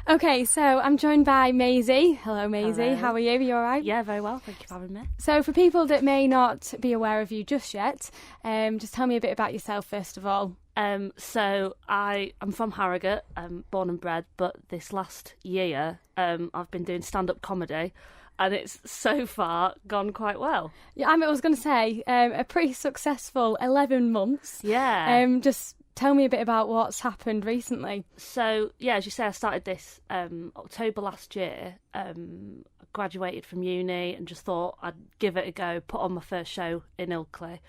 Okay, so I'm joined by Maisie. Hello, Maisie. Hello. How are you? Are you all right? Yeah, very well. Thank you for having me. So for people that may not be aware of you just yet, just tell me a bit about yourself first of all. So I'm from Harrogate, born and bred, but this last year I've been doing stand-up comedy, and it's so far gone quite well. Yeah, I was going to say a pretty successful 11 months. Yeah. Just tell me a bit about what's happened recently. So, yeah, as you say, I started this October last year. Graduated from uni and just thought I'd give it a go, put on my first show in Ilkley.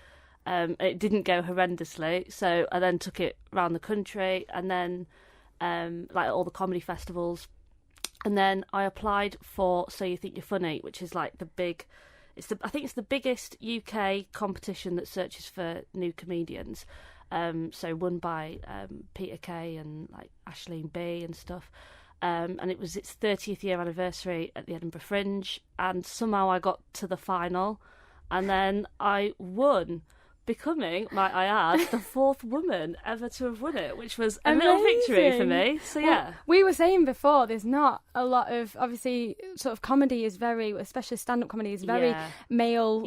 It didn't go horrendously, so I then took it around the country and then like all the comedy festivals. And then I applied for So You Think You're Funny, which is like I think it's the biggest UK competition that searches for new comedians. So won by Peter Kay and like Aisling B and stuff. And it was its 30th year anniversary at the Edinburgh Fringe, and somehow I got to the final, and then I won, becoming, might I add, the fourth woman ever to have won it, which was a little victory for me. So yeah. Well, we were saying before, there's not a lot of, obviously, sort of comedy is very, especially stand-up comedy is very male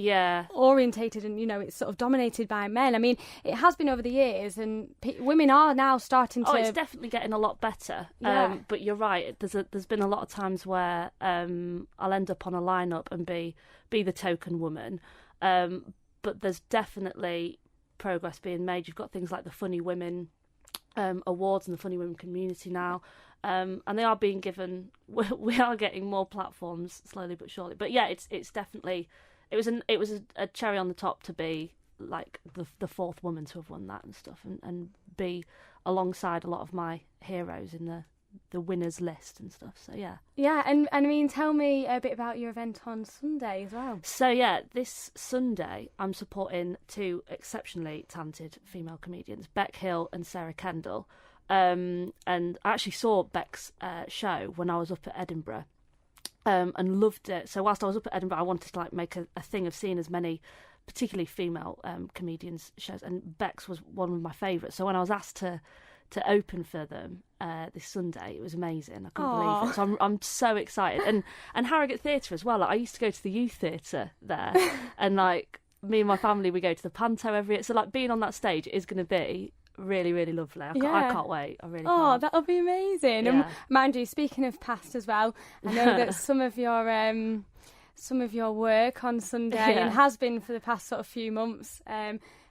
orientated, and, you know, it's sort of dominated by men. I mean, it has been over the years, and women are now starting to... Oh, it's definitely getting a lot better. Yeah. But you're right, there's been a lot of times where I'll end up on a lineup and be the token woman. But there's definitely progress being made. You've got things like the Funny Women awards and the Funny Women community now, and they are being given. We are getting more platforms slowly but surely. But yeah, it's definitely it was a cherry on the top to be like the fourth woman to have won that and stuff, and be alongside a lot of my heroes in the winners list and stuff. So yeah, and I mean, tell me a bit about your event on Sunday as well. So yeah, this Sunday I'm supporting two exceptionally talented female comedians, Beck Hill and Sarah Kendall, and I actually saw Beck's show when I was up at Edinburgh, and loved it. So whilst I was up at Edinburgh, I wanted to like make a thing of seeing as many particularly female comedians shows, and Beck's was one of my favourites. So when I was asked to open for them this Sunday, it was amazing. I couldn't believe it. So I'm so excited. And Harrogate Theatre as well. Like, I used to go to the youth theatre there, and like me and my family, we go to the Panto every year. So like being on that stage is going to be really, really lovely. I can't wait. I really can't. Oh, that'll be amazing. Yeah. And mind you, speaking of past as well, I know that some of your work on Sunday and has been for the past sort of few months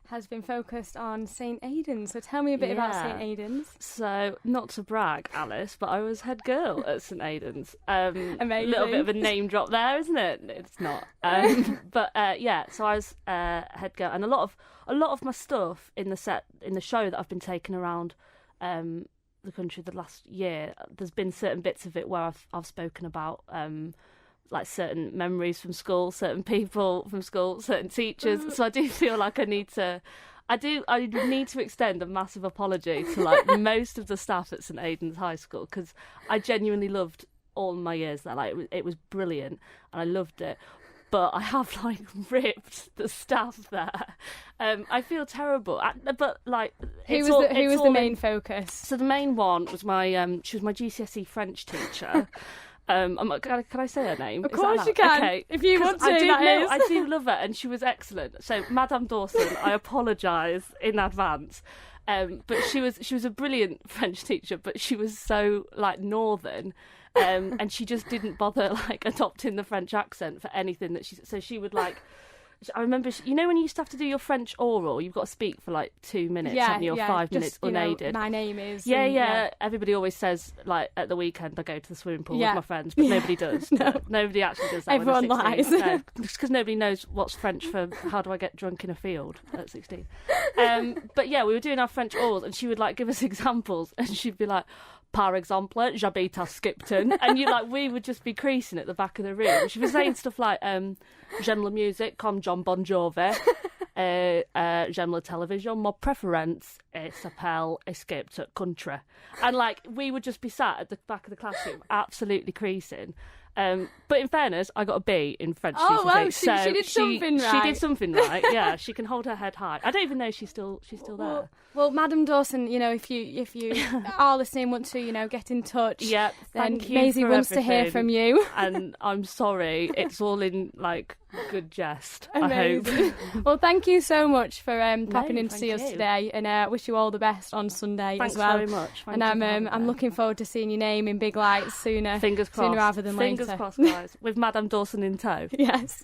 has been focused on St Aidan's. So tell me a bit about St Aidan's. So, not to brag, Alice, but I was head girl at St Aidan's. Amazing. A little bit of a name drop there, isn't it? It's not. But so I was head girl, and a lot of my stuff in the show that I've been taking around the country the last year. There's been certain bits of it where I've spoken about like certain memories from school, certain people from school, certain teachers. So I do feel like I need to extend a massive apology to like most of the staff at St Aidan's High School, because I genuinely loved all my years there. Like it was brilliant and I loved it. But I have like ripped the staff there. I feel terrible. But like, who was the main focus? So the main one was she was my GCSE French teacher. Can I say her name? Of course you can. Okay. If you want to, I do love her, and she was excellent. So, Madame Dawson, I apologise in advance. But she was a brilliant French teacher, but she was so like northern, and she just didn't bother like adopting the French accent for anything that she would like. I remember, you know, when you used to have to do your French oral, you've got to speak for like 2 minutes, haven't you, or 5 minutes unaided. My name is. Yeah. Everybody always says, like, at the weekend I go to the swimming pool with my friends, but nobody does. No. Nobody actually does that. Everyone lies. No, just because nobody knows what's French for how do I get drunk in a field at 16. But yeah, we were doing our French orals, and she would like give us examples, and she'd be like, par exemple, j'habite à Skipton, and we would just be creasing at the back of the room. She was saying stuff like, j'aime la musique comme John Bon Jovi, j'aime la télévision, ma préférence a Sapel, a skipped at country. And, like, we would just be sat at the back of the classroom, absolutely creasing. But in fairness, I got a B in French GCSE. Oh, well, she did something right. She did something right, yeah. She can hold her head high. I don't even know she's still there. Well, Madam Dawson, you know, if you are listening, want to, you know, get in touch, yeah, then Maisie wants to hear from you. And I'm sorry, it's all in, like, good jest, Amazing. I hope. Well, thank you so much for popping in to see us today, and wish you all the best on Sunday Thanks as well. Very much. And I'm looking forward to seeing your name in big lights sooner. Fingers crossed. Sooner rather than later. Fingers crossed, guys. With Madame Dawson in tow. Yes.